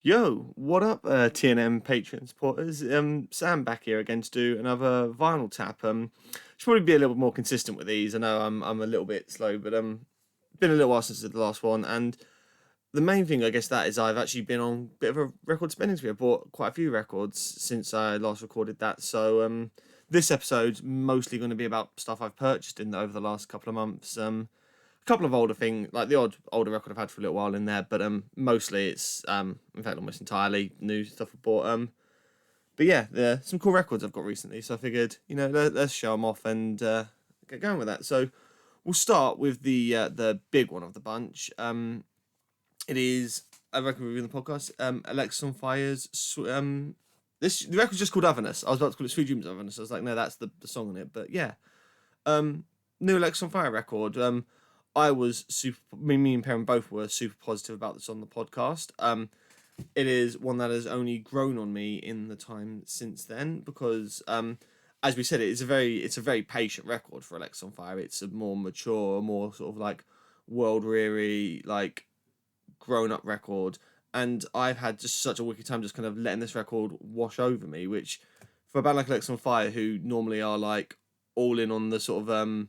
Yo, what up, TNM Patreon supporters? Sam back here again to do another vinyl tap. Should probably be a little bit more consistent with these. I know I'm a little bit slow, but been a little while since I did the last one, and the main thing I guess that is I've actually been on a bit of a record spending spree. I bought quite a few records since I last recorded that. So this episode's mostly going to be about stuff I've purchased in over the last couple of months. A couple of older things, like the odd older record I've had for a little while in there, but mostly it's in fact almost entirely new stuff I bought. But yeah, there some cool records I've got recently, so I figured let's show them off and get going with that. So we'll start with the big one of the bunch. It is I reckon reviewing the podcast. Alexisonfire's the record's just called Otherness. I was about to call it Sweet Dreams of Otherness. I was like, no, that's the song on it. But yeah, new Alexisonfire record. I was me and Perrin both were super positive about this on the podcast. It is one that has only grown on me in the time since then because, as we said, it's a very patient record for Alexisonfire. It's a more mature, more sort of like world weary, like grown up record. And I've had just such a wicked time just kind of letting this record wash over me, which for a band like Alexisonfire, who normally are like all in on the sort of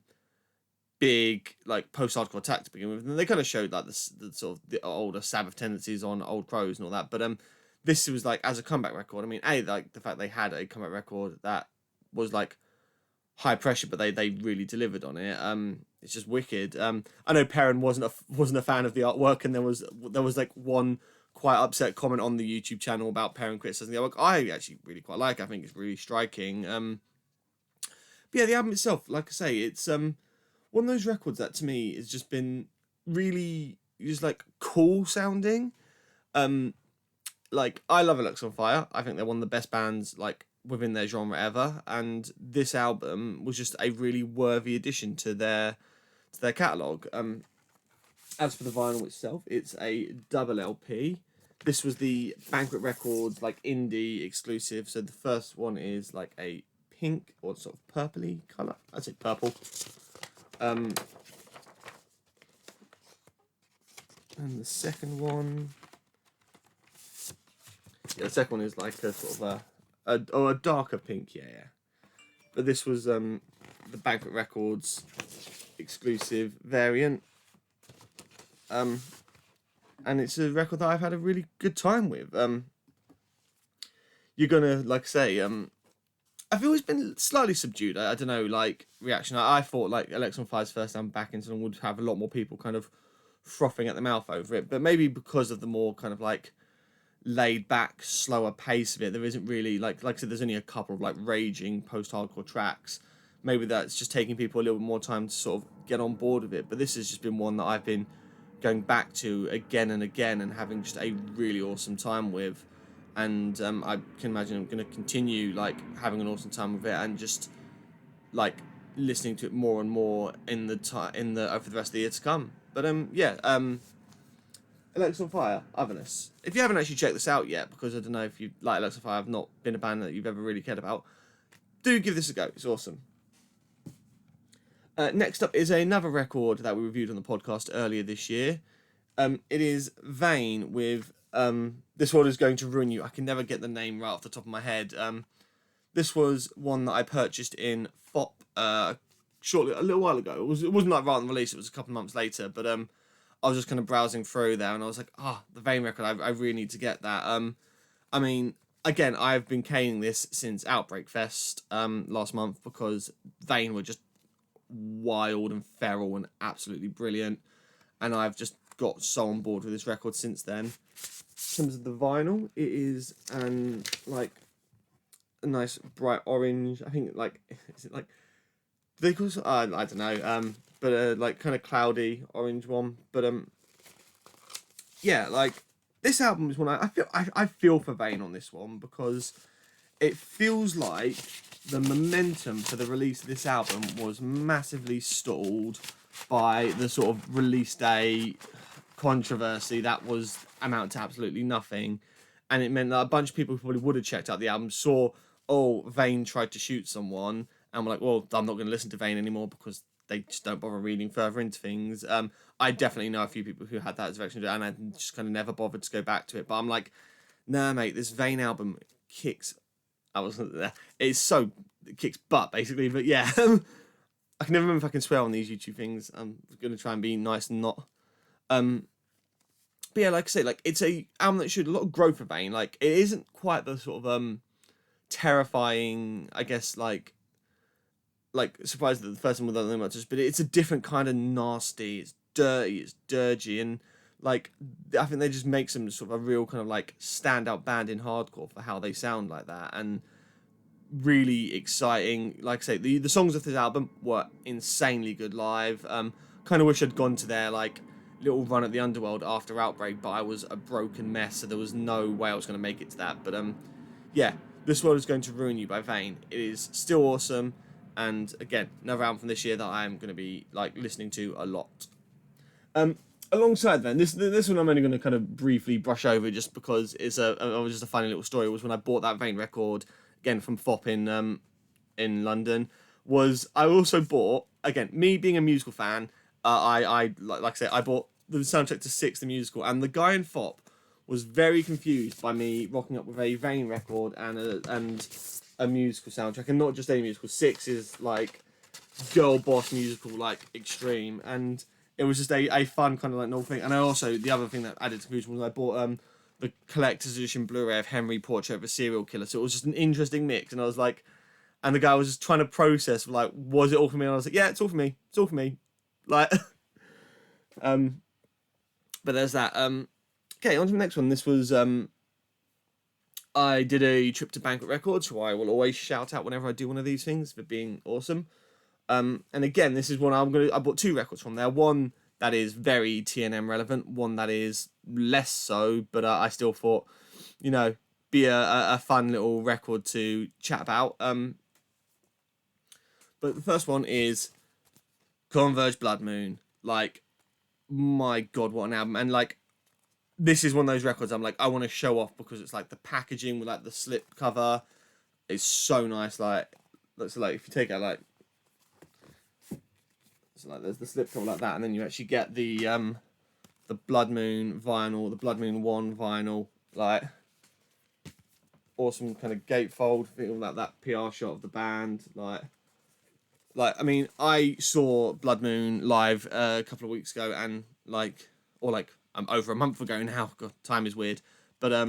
big like post-hardcore attack to begin with, and they kind of showed like the sort of the older Sabbath tendencies on Old Crows and all that. But this was like as a comeback record. I mean, like the fact they had a comeback record that was like high pressure, but they really delivered on it. It's just wicked. I know Perrin wasn't a fan of the artwork, and there was like one quite upset comment on the YouTube channel about Perrin criticizing the artwork. I actually really quite like. I think it's really striking. But yeah, the album itself, like I say, it's one of those records that to me has just been really just like cool sounding. Um, like I love Alexisonfire. I think they're one of the best bands like within their genre ever, and this album was just a really worthy addition to their catalog. As for the vinyl itself, it's a double LP. This was the Banquet Records like indie exclusive. So the first one is like a pink or sort of purpley color. I'd say purple. Um, and the second one, yeah, the second one is like a sort of a darker pink, yeah. But this was the Banquet Records exclusive variant. And it's a record that I've had a really good time with. You're gonna like say, I've always been slightly subdued. I don't know, like reaction. I thought like Alexisonfire's first album back into them would have a lot more people kind of frothing at the mouth over it, but maybe because of the more kind of like laid back, slower pace of it, there isn't really like I said, there's only a couple of like raging post hardcore tracks. Maybe that's just taking people a little bit more time to sort of get on board with it. But this has just been one that I've been going back to again and again and having just a really awesome time with. And I can imagine I'm going to continue like having an awesome time with it and just like listening to it more and more in the time over the rest of the year to come. But Alexisonfire, Otherness. If you haven't actually checked this out yet, because I don't know if you like Alexisonfire, have not been a band that you've ever really cared about, do give this a go. It's awesome. Next up is another record that we reviewed on the podcast earlier this year. It is Vane with This World Is Going to Ruin You. I can never get the name right off the top of my head. This was one that I purchased in FOP shortly, a little while ago. It wasn't like right on the release, it was a couple of months later, but I was just kind of browsing through there and I was like, the Vane record, I really need to get that. I mean, again, I've been caning this since Outbreak Fest last month because Vane were just wild and feral and absolutely brilliant, and I've just got so on board with this record since then. In terms of the vinyl, it is like a nice bright orange. I think like is it like do they call it? I don't know. But like kind of cloudy orange one. But yeah, like this album is one I feel for Vane on this one because it feels like the momentum for the release of this album was massively stalled by the sort of release day controversy that was amount to absolutely nothing, and it meant that a bunch of people who probably would have checked out the album saw, Vane tried to shoot someone, and were like, well, I'm not going to listen to Vane anymore because they just don't bother reading further into things. I definitely know a few people who had that as a reaction to it, and I just kind of never bothered to go back to it. But I'm like, Nah, mate, this Vane album kicks. I wasn't there. It kicks butt basically. But yeah, I can never remember if I can swear on these YouTube things. I'm gonna try and be nice and not. But yeah, like I say, like it's a album that showed a lot of growth for Vane. Like it isn't quite the sort of terrifying, I guess, like surprised that the first one without the much, but it's a different kind of nasty. It's dirty, it's dirgy, and like I think they just make some sort of a real kind of like standout band in hardcore for how they sound like that, and really exciting. Like I say, the songs of this album were insanely good live. Kind of wish I'd gone to their like little run at the Underworld after Outbreak, but I was a broken mess, so there was no way I was going to make it to that. But yeah, This World Is Going to Ruin You by Vane. It is still awesome, and again, another album from this year that I am going to be like listening to a lot. Alongside then, this one I'm only going to kind of briefly brush over just because it's just a funny little story. Was when I bought that Vane record again from Fop in London. Was I also bought, again, me being a musical fan, I like I say, I bought the soundtrack to Six the musical, and the guy in Fop was very confused by me rocking up with a Vane record and a musical soundtrack, and not just a musical. Six is like girl boss musical, like extreme, and it was just a fun kind of like novel thing. And I also, the other thing that added to confusion was I bought the collector's edition Blu-ray of Henry Portrait of a Serial Killer, so it was just an interesting mix, and I was like, and the guy was just trying to process like, was it all for me? And I was like, yeah, it's all for me, like but there's that. Okay, on to the next one. This was I did a trip to Banquet Records, who I will always shout out whenever I do one of these things for being awesome. And again, this is one I bought two records from there. One that is very TNM relevant, one that is less so, but I still thought, be a fun little record to chat about. But the first one is Converge Bloodmoon. Like, my God, what an album. And like, this is one of those records I'm like, I want to show off because it's like the packaging with like the slip cover is so nice. Like, looks like if you take out like, so like there's the slip cover like that, and then you actually get the Bloodmoon vinyl, the Bloodmoon 1 vinyl, like awesome kind of gatefold, feel like that PR shot of the band, like I mean, I saw Bloodmoon live a couple of weeks ago, and over a month ago now. God, time is weird, but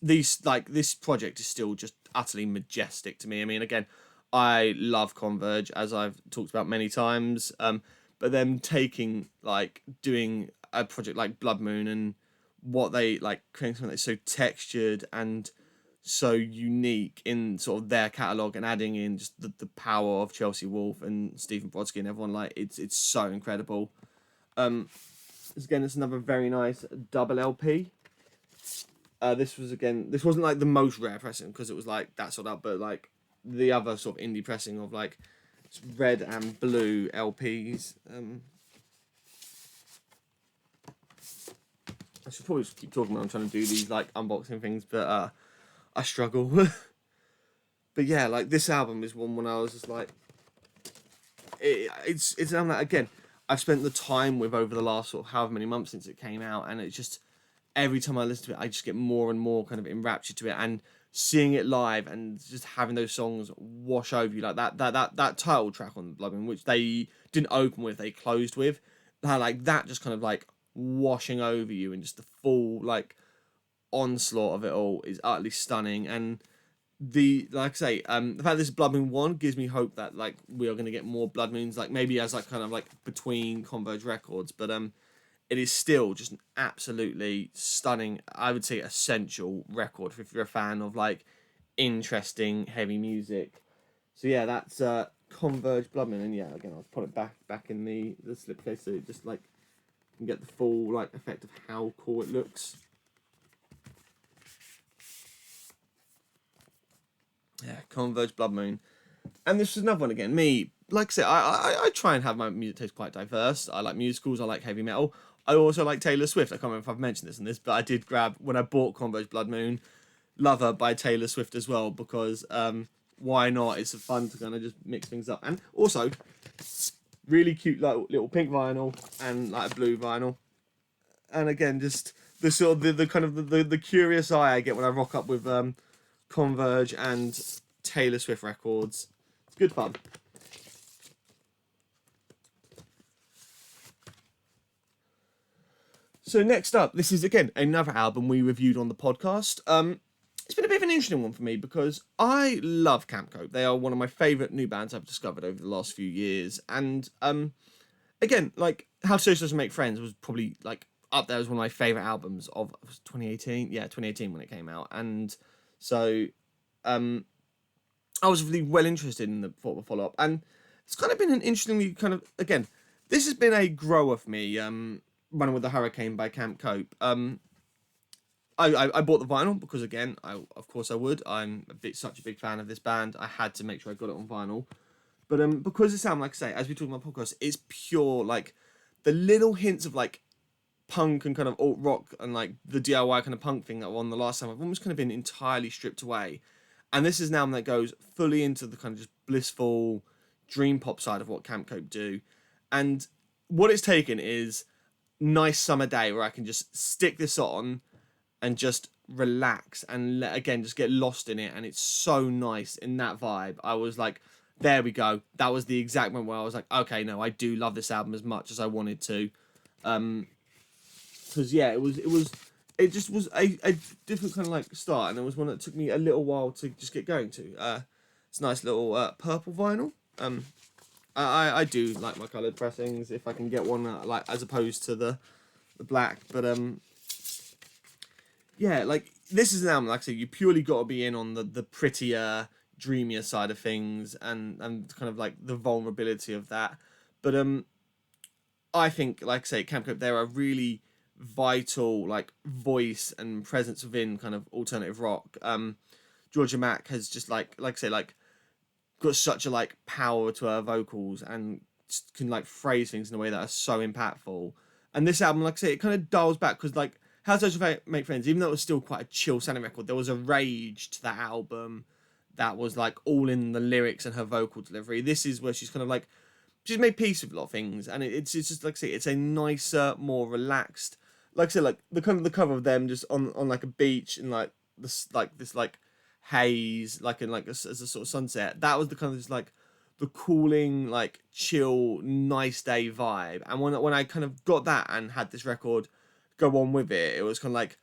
this project is still just utterly majestic to me. I mean, again, I love Converge, as I've talked about many times, but them doing a project like Bloodmoon and what they like, creating something that's so textured and so unique in sort of their catalogue, and adding in just the power of Chelsea Wolfe and Stephen Brodsky and everyone, like it's so incredible. It's another very nice double LP. This wasn't like the most rare pressing because it was like that sort of, but like the other sort of indie pressing of like red and blue LPs. I should probably just keep talking when I'm trying to do these like unboxing things, but I struggle. But yeah, like this album is one when I was just like, it's an album that again I've spent the time with over the last sort of however many months since it came out, and it's just every time I listen to it, I just get more and more kind of enraptured to it, and seeing it live and just having those songs wash over you, like that title track on Bloodmoon, which they didn't open with, they closed with, like that just kind of like washing over you, and just the full like onslaught of it all is utterly stunning. And the fact this is Bloodmoon 1 gives me hope that like we are going to get more Bloodmoons, like maybe as like kind of like between Converge records, but it is still just an absolutely stunning, I would say essential record if you're a fan of like interesting heavy music. So yeah, that's Converge Bloodmoon, and yeah, again I'll put it back in the slipcase so it just like can get the full like effect of how cool it looks. Yeah, Converge Bloodmoon. And this is another one again. Me, like I said, I try and have my music taste quite diverse. I like musicals, I like heavy metal. I also like Taylor Swift. I can't remember if I've mentioned this in this, but I did grab, when I bought Converge Bloodmoon, Lover by Taylor Swift as well, because why not? It's fun to kind of just mix things up. And also, really cute like little pink vinyl and like a blue vinyl. And again, just the sort of the kind of the curious eye I get when I rock up with Converge and Taylor Swift records. It's good fun. So next up, this is again another album we reviewed on the podcast. It's been a bit of an interesting one for me because I love Namco. They are one of my favourite new bands I've discovered over the last few years. And again, like How Socialists Make Friends was probably like up there as one of my favourite albums of 2018. Yeah, 2018 when it came out. And so I was really well interested in the follow-up. And it's kind of been an interestingly kind of, again, this has been a grower for me. Running with the Hurricane by Camp Cope. I bought the vinyl because again, of course I would. I'm such a big fan of this band. I had to make sure I got it on vinyl. But because this album, like I say, as we talk about podcast, it's pure like the little hints of like punk and kind of alt rock and like the DIY kind of punk thing that were on the last time have almost kind of been entirely stripped away. And this is an album that goes fully into the kind of just blissful dream pop side of what Camp Cope do. And what it's taken is nice summer day where I can just stick this on and just relax and again just get lost in it, and it's so nice in that vibe. I was like, there we go. That was the exact moment where I was like, okay, no, I do love this album as much as I wanted to, because yeah, it just was a different kind of like start, and it was one that took me a little while to just get going to. It's a nice little purple vinyl. I do like my coloured pressings if I can get one like as opposed to the black, but yeah, like this is an album like I say you purely got to be in on the prettier, dreamier side of things and kind of like the vulnerability of that. But I think like I say Camp Cope, they're a really vital like voice and presence within kind of alternative rock. Georgia Mack has just like I say like got such a like power to her vocals and can like phrase things in a way that are so impactful. And this album, like I say, it kind of dials back because like How to Make Friends, even though it was still quite a chill sounding record, there was a rage to that album that was like all in the lyrics and her vocal delivery. This is where she's kind of like she's made peace with a lot of things, and it's just like I say, it's a nicer, more relaxed. Like I said, like the kind of the cover of them just on like a beach and like this haze, like in like as a sort of sunset. That was the kind of just like the cooling, like chill, nice day vibe. And when I kind of got that and had this record go on with it, it was kind of like,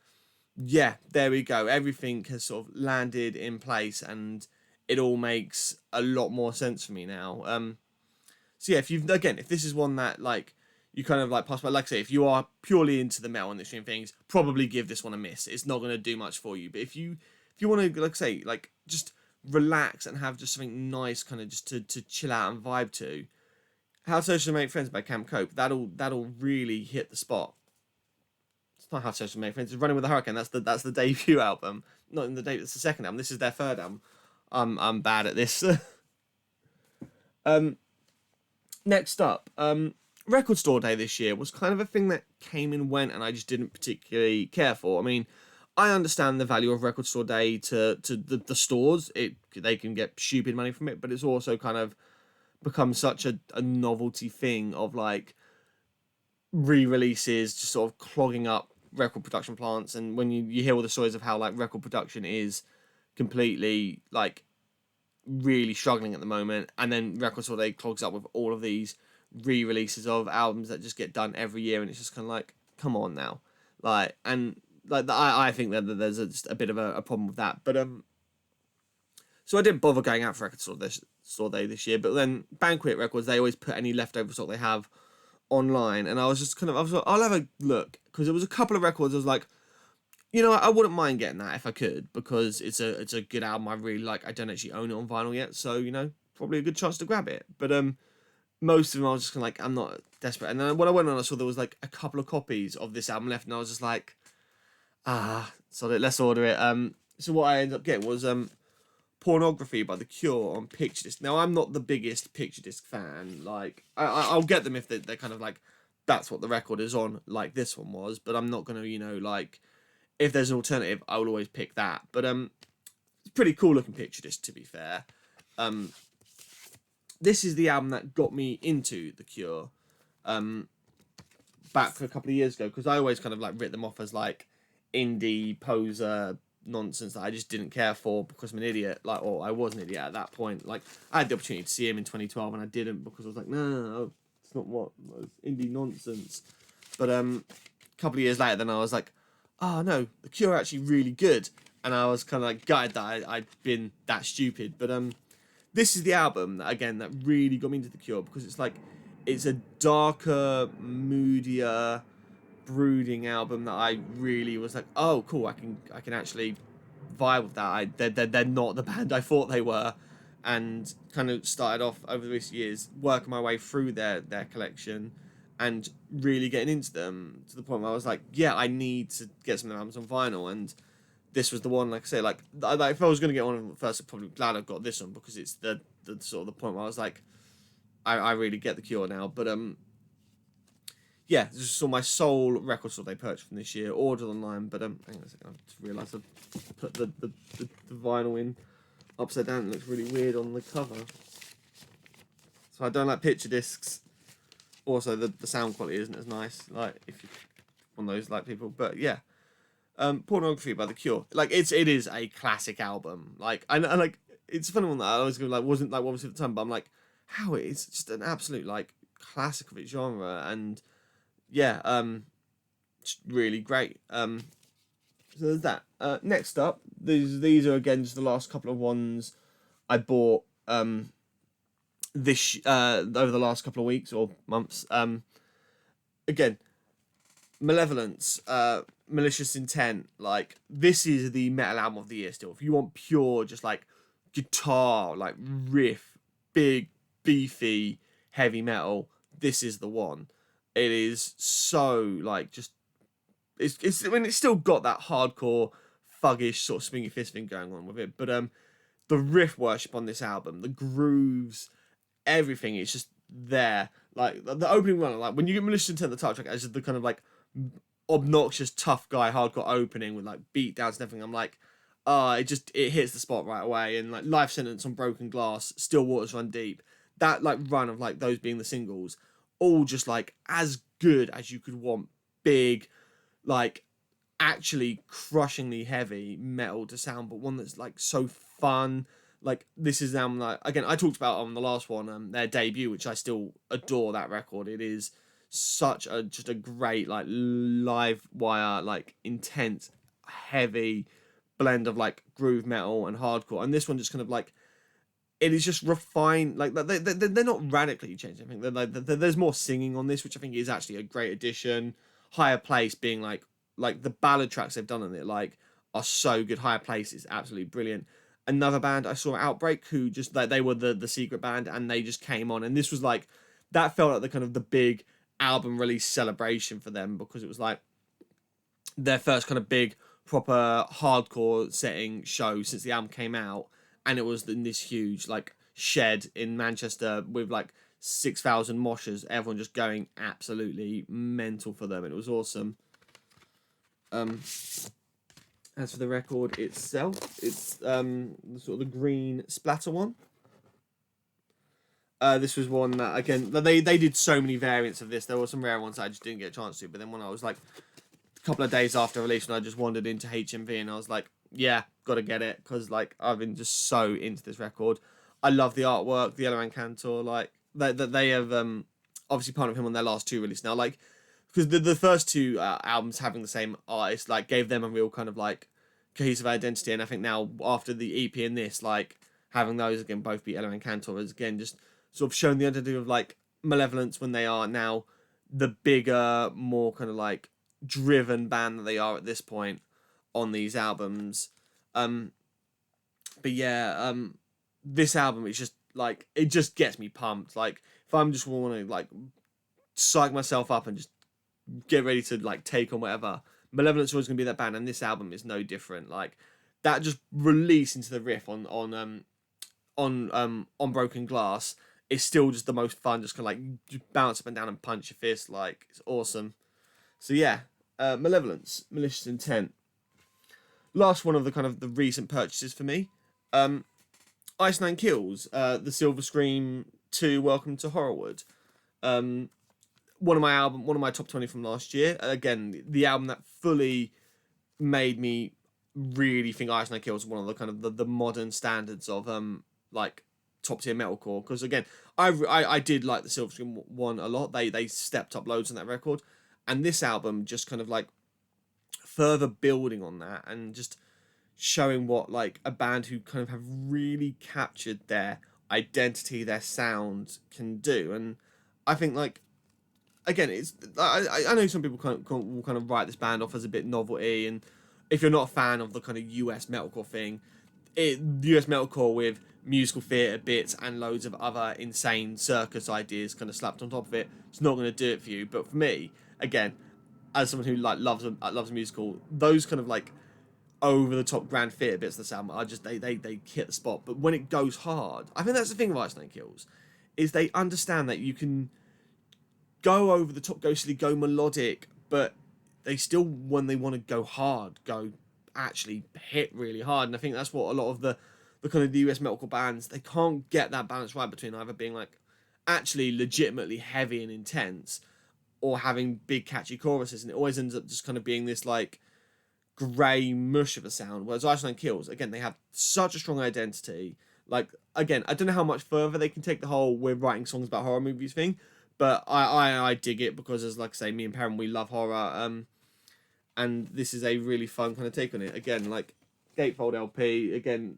yeah, there we go. Everything has sort of landed in place, and it all makes a lot more sense for me now. So yeah, if this is one that like you kind of like pass by, like I say, if you are purely into the metal and the extreme things, probably give this one a miss. It's not going to do much for you. But if you want to, like say, like just relax and have just something nice, kind of just to chill out and vibe to, How Social Make Friends by Camp Cope, that'll really hit the spot. It's not How Social Make Friends. It's Running with the Hurricane. That's the debut album. Not in the debut. It's the second album. This is their third album. I'm bad at this. Next up, Record Store Day this year was kind of a thing that came and went, and I just didn't particularly care for. I mean, I understand the value of Record Store Day to the stores. They can get stupid money from it, but it's also kind of become such a novelty thing of like re-releases just sort of clogging up record production plants. And when you hear all the stories of how like record production is completely like really struggling at the moment, and then Record Store Day clogs up with all of these re-releases of albums that just get done every year, and it's just kind of like, come on now, like, and like I think that there's just a bit of a problem with that. But so I didn't bother going out for Record Store Day this year. But then Banquet Records, they always put any leftover stock they have online, and I was like, I'll have a look, because there was a couple of records I was like, you know, I wouldn't mind getting that if I could, because it's a good album I really like. I don't actually own it on vinyl yet, so you know, probably a good chance to grab it. But most of them I was just kind of like, I'm not desperate. And then when I went on, I saw there was like a couple of copies of this album left, and I was just like, so let's order it. So what I ended up getting was Pornography by The Cure on Picture Disc. Now, I'm not the biggest Picture Disc fan. Like, I'll get them if they're kind of like, that's what the record is on, like this one was. But I'm not going to, you know, like, if there's an alternative, I will always pick that. But it's a pretty cool looking Picture Disc, to be fair. This is the album that got me into The Cure back a couple of years ago, because I always kind of like writ them off as like indie poser nonsense that I just didn't care for because I'm an idiot, like, or I was an idiot at that point. Like, I had the opportunity to see him in 2012 and I didn't because I was like, no, it's not what it's indie nonsense. But a couple of years later, then I was like, oh no, The Cure are actually really good, and I was kind of like gutted that I'd been that stupid. But this is the album that, again, that really got me into The Cure, because it's like, it's a darker, moodier, brooding album that I really was like, oh cool, I can actually vibe with that. They're not the band I thought they were, and kind of started off over the recent years working my way through their collection and really getting into them to the point where I was like, yeah, I need to get some of their albums on vinyl. And this was the one, like I say, like if I was going to get one of them first, I'm probably glad I've got this one, because it's the sort of the point where I was like, I really get The Cure now. But yeah, this is all my sole record store they purchased from this year, ordered online. But hang on a second, I just realised I've put the vinyl in upside down. It looks really weird on the cover. So I don't like picture discs. Also, the sound quality isn't as nice, like if you're one of those like people. But yeah, Pornography by The Cure. Like it is a classic album. Like I like, it's a funny one that I always go like wasn't like what was at the time, but I'm like, how it is just an absolute like classic of its genre. And yeah, it's really great. So there's that. Next up, these are again just the last couple of ones I bought this over the last couple of weeks or months. Again, Malevolence, Malicious Intent. Like, this is the metal album of the year still. If you want pure, just like guitar, like riff, big, beefy, heavy metal, this is the one. It is so like just it's I mean, it's still got that hardcore, thuggish sort of swingy fist thing going on with it, but the riff worship on this album, the grooves, everything is just there. Like the opening one, like when you get Malicious Intent, the title track, as the kind of like obnoxious tough guy hardcore opening with like beat downs and everything, I'm like, it hits the spot right away. And like Life Sentence on Broken Glass, Still Waters Run Deep, that like run of like those being the singles, all just like as good as you could want. Big, like actually crushingly heavy metal to sound, but one that's like so fun. Like this is like, again, I talked about on the last one, their debut, which I still adore that record. It is such a just a great like live wire, like intense, heavy blend of like groove metal and hardcore. And this one just kind of like, it is just refined. Like they're not radically changing anything. There's more singing on this, which I think is actually a great addition. Higher Place being like the ballad tracks they've done on it like are so good. Higher Place is absolutely brilliant. Another band I saw, Outbreak, who just like they were the secret band, and they just came on, and this was like, that felt like the kind of the big album release celebration for them, because it was like their first kind of big proper hardcore setting show since the album came out. And it was in this huge like shed in Manchester with like 6,000 moshers, everyone just going absolutely mental for them. It was awesome. As for the record itself, it's sort of the green splatter one. This was one that, again, they did so many variants of this. There were some rare ones that I just didn't get a chance to. But then when I was like a couple of days after release, and I just wandered into HMV, and I was like, yeah, gotta get it, because like I've been just so into this record. I love the artwork, the Yellow Cantor, like they have obviously partnered with him on their last two releases now, like because the first two albums having the same artist like gave them a real kind of like cohesive identity, and I think now after the EP and this, like having those again both be Yellow Cantor is again just sort of showing the identity of like Malevolence when they are now the bigger, more kind of like driven band that they are at this point on these albums. But yeah, this album is just like, it just gets me pumped. Like if I'm just want to like psych myself up and just get ready to like take on whatever, Malevolence is always gonna be that band, and this album is no different. Like that just release into the riff on Broken Glass is still just the most fun. Just kind of like just bounce up and down and punch your fist. Like it's awesome. So yeah, Malevolence, Malicious Intent. Last one of the kind of the recent purchases for me. Ice Nine Kills, the Silver Scream 2 Welcome to Horrorwood. One of my top 20 from last year. Again, the album that fully made me really think Ice Nine Kills is one of the kind of the modern standards of like top tier metalcore. Because again, I did like the Silver Screen one a lot. They stepped up loads on that record, and this album just kind of like further building on that and just showing what like a band who kind of have really captured their identity, their sound can do. And I think like again, it's I know some people will kind of write this band off as a bit novelty, and if you're not a fan of the kind of US metalcore thing, US metalcore with musical theatre bits and loads of other insane circus ideas kind of slapped on top of it, it's not going to do it for you. But for me, again, as someone who like loves a musical, those kind of like over the top grand theatre bits of the sound are just they hit the spot. But when it goes hard, I think that's the thing with Ice Nine Kills, is they understand that you can go over the top, go silly, go melodic, but they still, when they want to go hard, go actually hit really hard. And I think that's what a lot of the kind of the US metalcore bands, they can't get that balance right between either being like actually legitimately heavy and intense or having big catchy choruses, and it always ends up just kind of being this like grey mush of a sound. Whereas Ice Nine Kills, again, they have such a strong identity. Like, again, I don't know how much further they can take the whole we're writing songs about horror movies thing, but I dig it because, as like I say, me and Perrin, we love horror, and this is a really fun kind of take on it. Again, like Gatefold LP, again,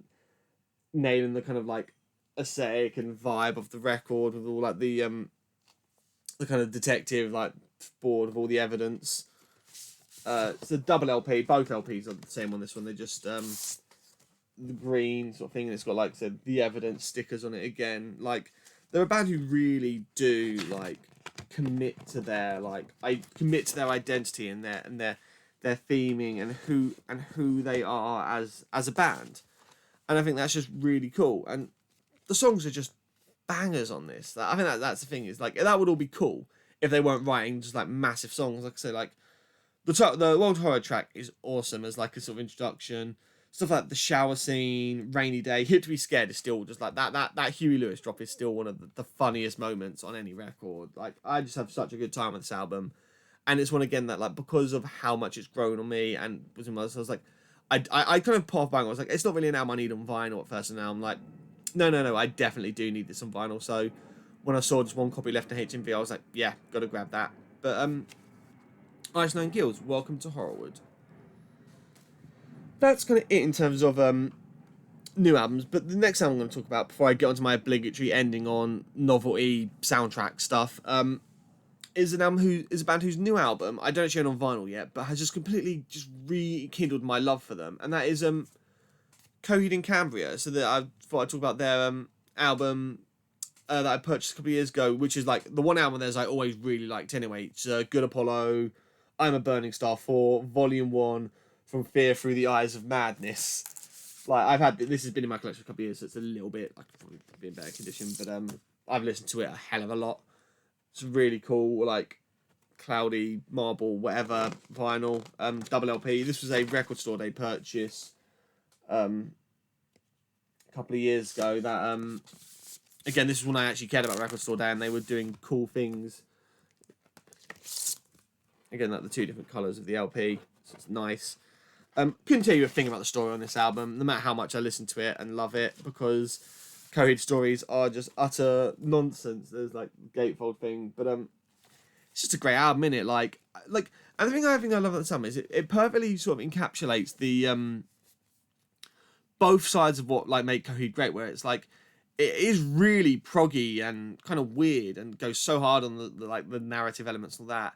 nailing the kind of like aesthetic and vibe of the record with all like the kind of detective like board of all the evidence. It's a double LP. Both LPs are the same on this one. They're just the green sort of thing, and it's got like I said the evidence stickers on it again. Like they're a band who really do like commit to their identity and their theming and who they are as a band, and I think that's just really cool. And the songs are just bangers on this. I think that's the thing, is like that would all be cool if they weren't writing just like massive songs. Like I say, like the World Horror track is awesome as like a sort of introduction. Stuff like the shower scene, Rainy Day, Here to Be Scared is still just like that Huey Lewis drop is still one of the funniest moments on any record. Like I just have such a good time with this album, and it's one again that like because of how much it's grown on me and was in my, so I was like, I kind of pop bang. I was like, it's not really an album I need on vinyl at first, and now I'm like, no, I definitely do need this on vinyl. So when I saw just one copy left in HMV, I was like, yeah, gotta grab that. But Ice Nine Kills, welcome to Horrorwood. That's kind of it in terms of new albums. But the next album I'm going to talk about before I get onto my obligatory ending on novelty soundtrack stuff is a band whose new album I don't actually own on vinyl yet, but has just completely just rekindled my love for them, and that is Coheed and Cambria. So that I thought I'd talk about their album that I purchased a couple of years ago, which is like the one album theirs I always really liked anyway. It's Good Apollo, I'm a Burning Star 4, Volume 1, From Fear Through the Eyes of Madness. Like this has been in my collection for a couple of years, so it's a little bit like probably be in better condition, but I've listened to it a hell of a lot. It's really cool, like cloudy marble whatever vinyl, double LP. This was a record store day purchase a couple of years ago. That again, this is when I actually cared about record store day, and they were doing cool things. Again, like the two different colours of the LP, so it's nice. Couldn't tell you a thing about the story on this album, no matter how much I listen to it and love it, because Coheed stories are just utter nonsense. There's like gatefold thing, but it's just a great album, innit? Like, and the thing I think I love about this album is it perfectly sort of encapsulates the both sides of what like make Coheed great, where it's like it is really proggy and kind of weird and goes so hard on the narrative elements and all that,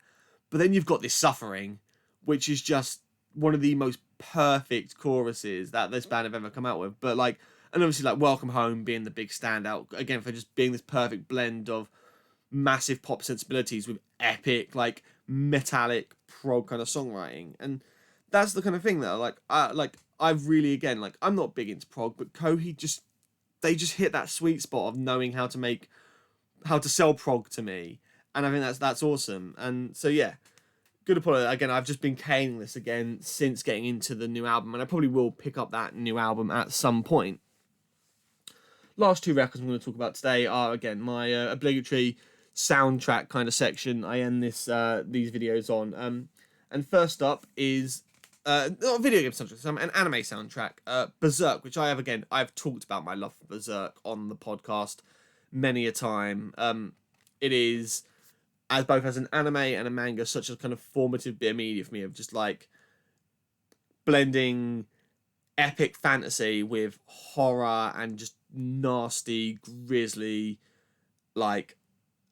but then you've got this suffering, which is just one of the most perfect choruses that this band have ever come out with. But like, and obviously like Welcome Home being the big standout again for just being this perfect blend of massive pop sensibilities with epic like metallic prog kind of songwriting. And that's the kind of thing that I've really, again, like I'm not big into prog, but Coheed they just hit that sweet spot of knowing how to sell prog to me, and I think that's awesome. And so yeah, Good Apollo, again, I've just been caning this again since getting into the new album, and I probably will pick up that new album at some point. Last two records I'm going to talk about today are, again, my obligatory soundtrack kind of section I end these videos on. And first up is not a video game soundtrack, an anime soundtrack. Berserk, which I've talked about my love for Berserk on the podcast many a time. It is, as both as an anime and a manga, such a kind of formative bit of media for me, of just like blending epic fantasy with horror and just nasty, grisly, like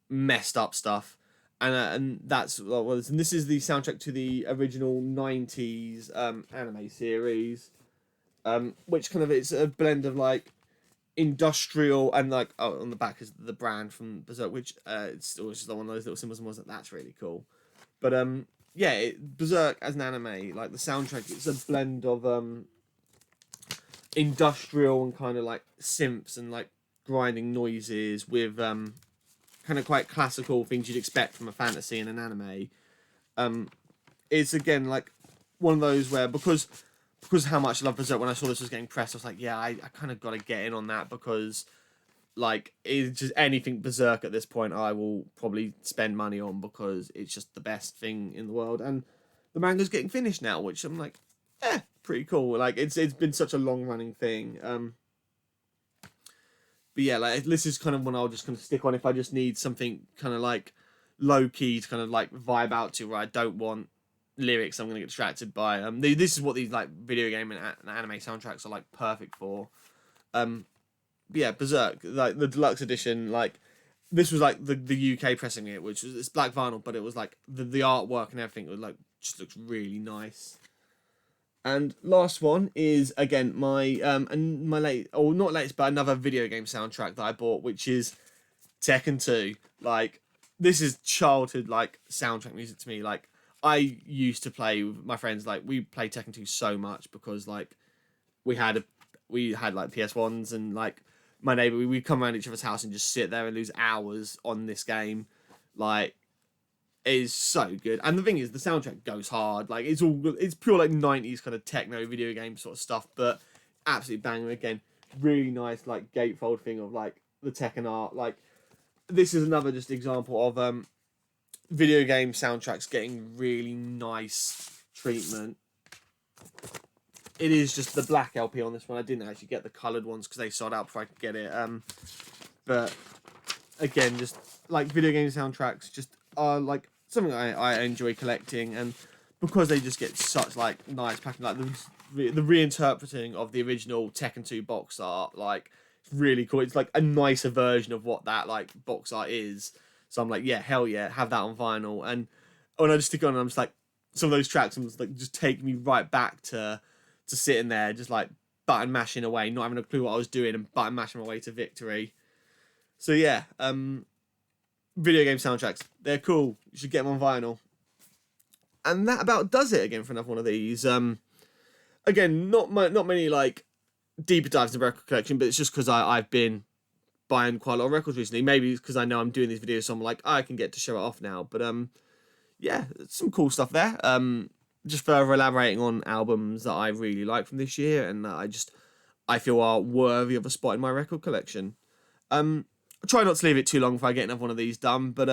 messed up stuff. And that's what it was. And this is the soundtrack to the original 90s anime series, which kind of, it's a blend of like industrial and like, oh, on the back is the brand from Berserk, which it's always just one of those little symbols, and wasn't that's really cool. But yeah, Berserk as an anime, like the soundtrack, it's a blend of industrial and kind of like synths and like grinding noises with kind of quite classical things you'd expect from a fantasy and an anime. It's again like one of those where because how much I love Berserk, when I saw this was getting pressed, I was like, yeah, I kind of got to get in on that, because like it's just anything Berserk at this point I will probably spend money on, because it's just the best thing in the world. And the manga's getting finished now, which I'm like, pretty cool. Like it's been such a long running thing. But yeah, like this is kind of one I'll just kind of stick on if I just need something kind of like low key to kind of like vibe out to, where I don't want lyrics I'm gonna get distracted by. This is what these like video game and anime soundtracks are like perfect for. But yeah, Berserk, like the deluxe edition, like this was like the UK pressing it, which was, it's black vinyl, but it was like the artwork and everything was like just looks really nice. And last one is again my not latest, but another video game soundtrack that I bought, which is Tekken 2. Like this is childhood like soundtrack music to me. Like I used to play with my friends, like we played Tekken 2 so much, because like we had like PS1s, and like my neighbor, we'd come around each other's house and just sit there and lose hours on this game. Like it is so good. And the thing is, the soundtrack goes hard. Like it's pure like 90s kind of techno video game sort of stuff, but absolutely banger. Again, really nice like gatefold thing of like the Tekken art. Like this is another just example of video game soundtracks getting really nice treatment. It is just the black LP on this one. I didn't actually get the coloured ones because they sold out before I could get it. But again, just like video game soundtracks just are like something I enjoy collecting, and because they just get such like nice packing, like the reinterpreting of the original Tekken 2 box art, like it's really cool. It's like a nicer version of what that like box art is. So I'm like, yeah, hell yeah, have that on vinyl. And when I just stick on, I'm just like, some of those tracks, I'm just like, just take me right back to sitting there, just like button mashing away, not having a clue what I was doing, and button mashing my way to victory. So yeah, video game soundtracks, they're cool. You should get them on vinyl. And that about does it again for another one of these. Again, not many like deeper dives in the record collection, but it's just because I've been buying quite a lot of records recently. Maybe it's because I know I'm doing these videos, so I'm like, I can get to show it off now. But yeah, some cool stuff there. Just further elaborating on albums that I really like from this year, and that I feel are worthy of a spot in my record collection. I'll try not to leave it too long if I get another one of these done, but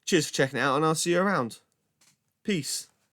cheers for checking it out, and I'll see you around. Peace.